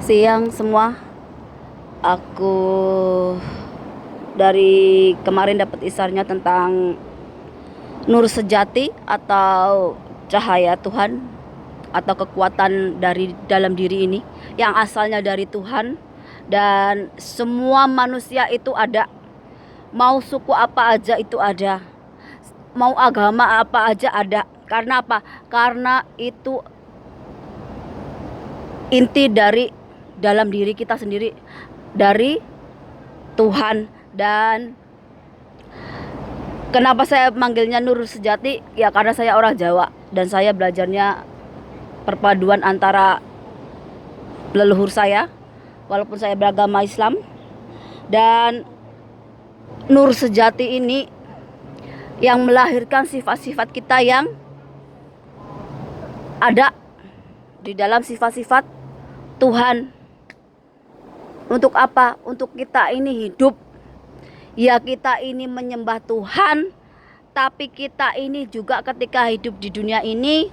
Siang semua, aku dari kemarin dapat isarnya tentang nur sejati atau cahaya Tuhan atau kekuatan dari dalam diri ini yang asalnya dari Tuhan, dan semua manusia itu ada, mau suku apa aja itu ada, mau agama apa aja ada. Karena apa? Karena itu inti dari dalam diri kita sendiri, dari Tuhan. Dan kenapa saya manggilnya Nur Sejati? Ya karena saya orang Jawa dan saya belajarnya perpaduan antara leluhur saya, walaupun saya beragama Islam. Dan Nur Sejati ini yang melahirkan sifat-sifat kita yang ada di dalam sifat-sifat Tuhan. Untuk apa? Untuk kita ini hidup. Ya kita ini menyembah Tuhan, tapi kita ini juga ketika hidup di dunia ini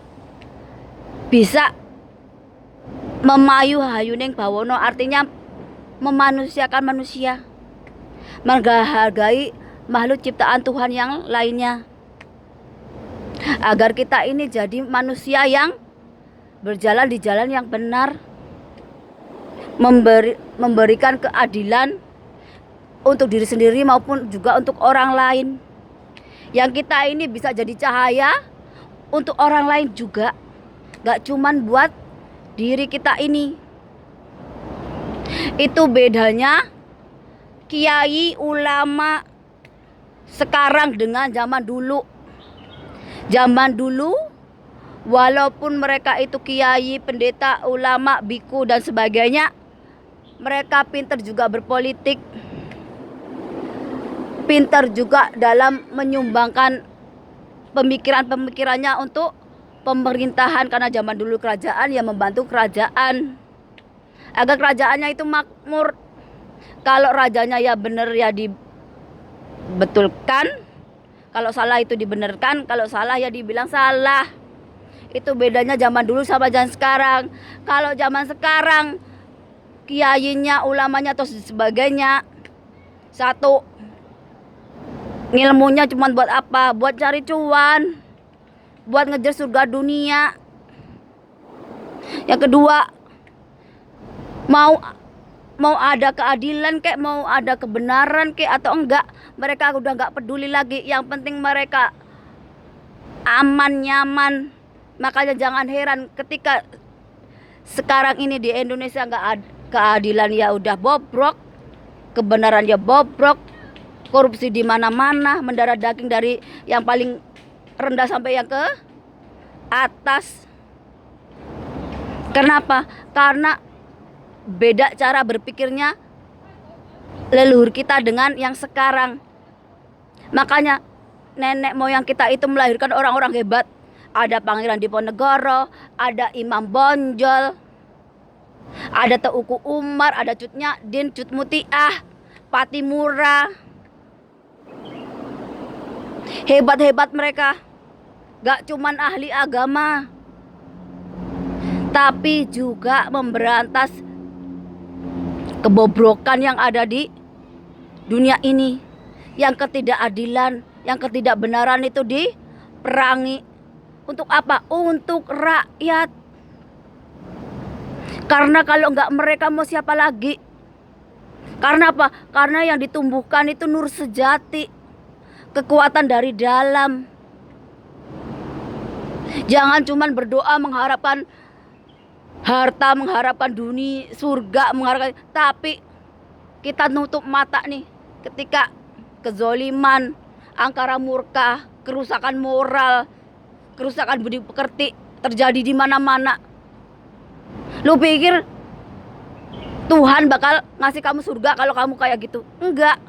bisa memayu hayuning bawono, artinya memanusiakan manusia, menghargai makhluk ciptaan Tuhan yang lainnya, agar kita ini jadi manusia yang berjalan di jalan yang benar, memberikan keadilan untuk diri sendiri maupun juga untuk orang lain. Yang kita ini bisa jadi cahaya untuk orang lain juga, gak cuman buat diri kita ini. Itu bedanya kiai ulama sekarang dengan zaman dulu. Zaman dulu walaupun mereka itu kiai, pendeta, ulama, biku dan sebagainya, mereka pintar juga berpolitik, pintar juga dalam menyumbangkan pemikiran-pemikirannya untuk pemerintahan. Karena zaman dulu kerajaan yang membantu kerajaan agar kerajaannya itu makmur. Kalau rajanya ya benar ya dibetulkan, kalau salah itu dibenarkan, kalau salah ya dibilang salah. Itu bedanya zaman dulu sama zaman sekarang. Kalau zaman sekarang kiainya, ulamanya atau sebagainya, satu, ngilmunya cuma buat apa? Buat cari cuan, buat ngejar surga dunia. Yang kedua, mau ada keadilan kek, mau ada kebenaran kek atau enggak, mereka udah enggak peduli lagi. Yang penting mereka aman, nyaman. Makanya jangan heran ketika sekarang ini di Indonesia enggak ada keadilan, ya udah bobrok, kebenaran ya bobrok, korupsi di mana-mana, mendarah daging dari yang paling rendah sampai yang ke atas. Kenapa? Karena beda cara berpikirnya leluhur kita dengan yang sekarang. Makanya nenek moyang kita itu melahirkan orang-orang hebat. Ada Pangeran Diponegoro, ada Imam Bonjol, ada Teuku Umar, ada Cut Nyadin, Cut Mutiah, Patimura. Hebat-hebat mereka. Gak cuman ahli agama, tapi juga memberantas kebobrokan yang ada di dunia ini. Yang ketidakadilan, yang ketidakbenaran itu diperangi. Untuk apa? Untuk rakyat. Karena kalau nggak mereka mau siapa lagi? Karena apa? Karena yang ditumbuhkan itu nur sejati, kekuatan dari dalam. Jangan cuman berdoa mengharapkan harta, mengharapkan dunia, surga, mengharapkan, tapi kita nutup mata nih ketika kezoliman, angkara murka, kerusakan moral, kerusakan budi pekerti terjadi di mana-mana. Lu pikir Tuhan bakal ngasih kamu surga kalau kamu kayak gitu? Enggak.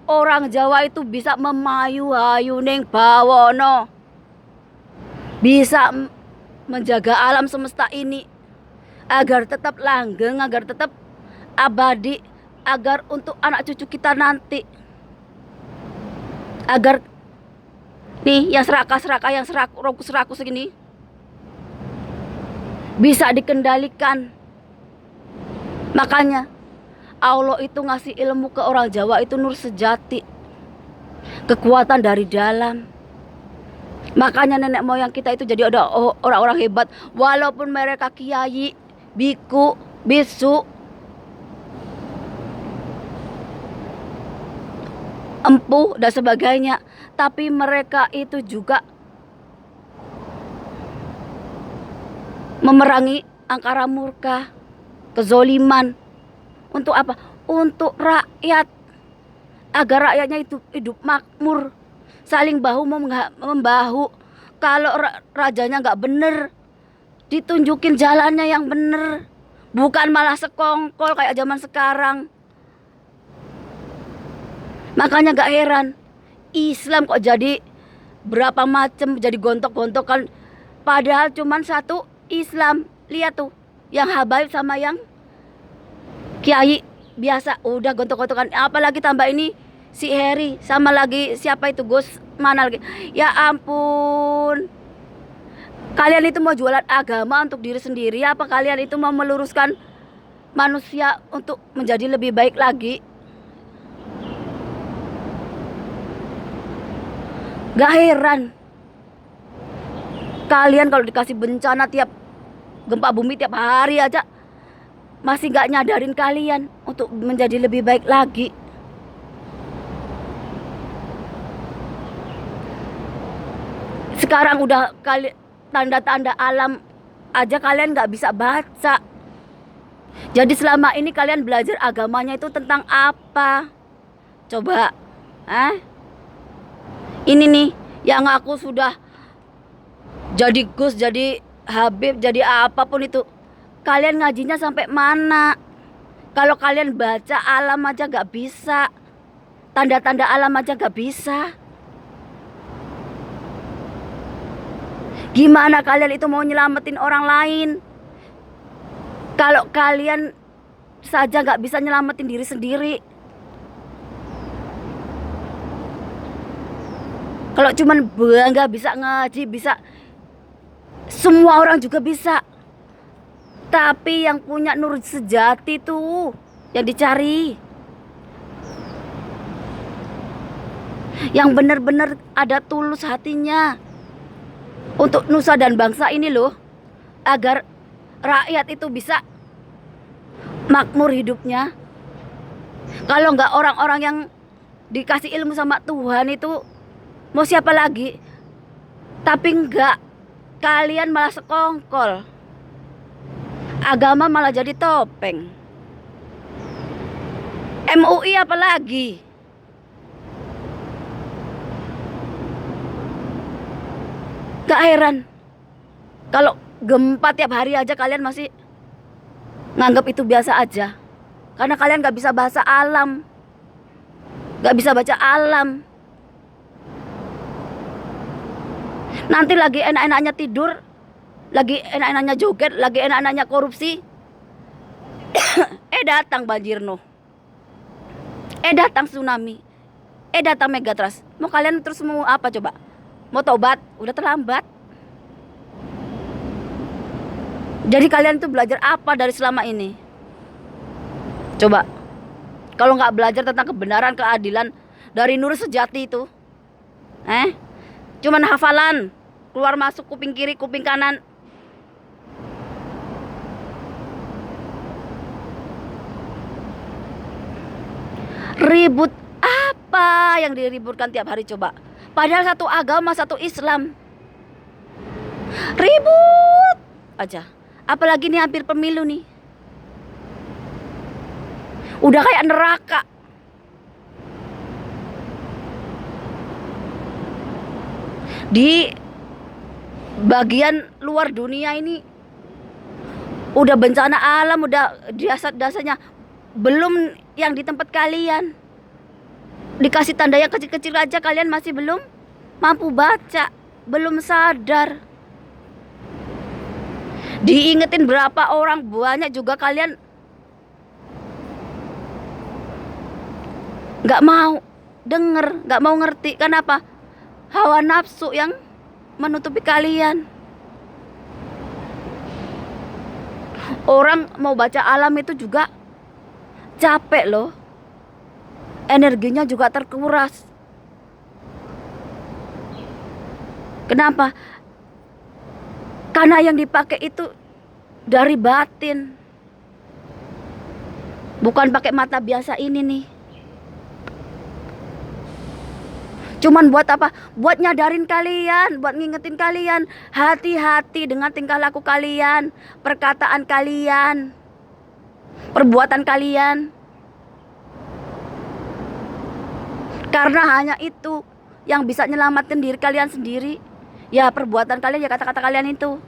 Orang Jawa itu bisa memayu hayuning bawono, bisa menjaga alam semesta ini agar tetap langgeng, agar tetap abadi, agar untuk anak cucu kita nanti, agar nih yang serakah-serakah, yang seraku segini bisa dikendalikan. Makanya Allah itu ngasih ilmu ke orang Jawa itu nur sejati, kekuatan dari dalam. Makanya nenek moyang kita itu jadi ada orang-orang hebat, walaupun mereka kiai, biku, bisu, empu dan sebagainya, tapi mereka itu juga memerangi angkara murka, kezoliman. Untuk apa? Untuk rakyat, agar rakyatnya itu hidup makmur, saling bahu membahu. Kalau rajanya nggak bener, ditunjukin jalannya yang bener, bukan malah sekongkol kayak zaman sekarang. Makanya gak heran Islam kok jadi berapa macam, jadi gontok-gontokan, padahal cuman satu Islam. Lihat tuh, yang habaib sama yang kiai biasa udah gontok-gontokan, apalagi tambah ini si Heri sama lagi siapa itu, Gus mana lagi. Ya ampun, kalian itu mau jualan agama untuk diri sendiri, apa kalian itu mau meluruskan manusia untuk menjadi lebih baik lagi? Gak heran kalian kalau dikasih bencana tiap gempa bumi tiap hari aja masih gak nyadarin kalian untuk menjadi lebih baik lagi. Sekarang udah tanda-tanda alam aja kalian gak bisa baca. Jadi selama ini kalian belajar agamanya itu tentang apa? Coba, ini nih yang aku sudah jadi Gus, jadi Habib, jadi apapun itu, kalian ngajinya sampai mana? Kalau kalian baca alam aja gak bisa, tanda-tanda alam aja gak bisa, gimana kalian itu mau nyelamatin orang lain? Kalau kalian saja gak bisa nyelamatin diri sendiri. Kalau cuman bangga bisa ngaji, bisa, semua orang juga bisa. Tapi yang punya nur sejati tuh yang dicari, yang benar-benar ada tulus hatinya untuk nusa dan bangsa ini loh, agar rakyat itu bisa makmur hidupnya. Kalau nggak orang-orang yang dikasih ilmu sama Tuhan itu mau siapa lagi? Tapi enggak, kalian malah sekongkol, agama malah jadi topeng. MUI apalagi? Gak heran kalau gempa tiap hari aja kalian masih nganggap itu biasa aja, karena kalian gak bisa bahasa alam, gak bisa baca alam. Nanti lagi enak-enaknya tidur, lagi enak-enaknya joget, lagi enak-enaknya korupsi, datang banjir noh, datang tsunami, datang megatrust. Mau kalian terus mau apa coba? Mau tobat? Udah terlambat. Jadi kalian tuh belajar apa dari selama ini? Coba, kalau nggak belajar tentang kebenaran, keadilan dari nur sejati itu, cuman hafalan, keluar masuk kuping kiri, kuping kanan. Ribut apa yang diributkan tiap hari coba? Padahal satu agama, satu Islam. Ribut aja. Apalagi nih hampir pemilu nih, udah kayak neraka. Di bagian luar dunia ini udah bencana alam, udah dasar-dasarnya. Belum yang di tempat kalian, dikasih tanda yang kecil-kecil aja kalian masih belum mampu baca, belum sadar. Diingetin berapa orang banyak juga kalian gak mau denger, gak mau ngerti. Kenapa? Hawa nafsu yang menutupi kalian. Orang mau baca alam itu juga capek loh. Energinya juga terkuras. Kenapa? Karena yang dipakai itu dari batin. Bukan pakai mata biasa ini nih. Cuman buat apa? Buat nyadarin kalian, buat ngingetin kalian. Hati-hati dengan tingkah laku kalian, perkataan kalian, perbuatan kalian. Karena hanya itu yang bisa nyelamatin diri kalian sendiri. Ya perbuatan kalian, ya kata-kata kalian itu.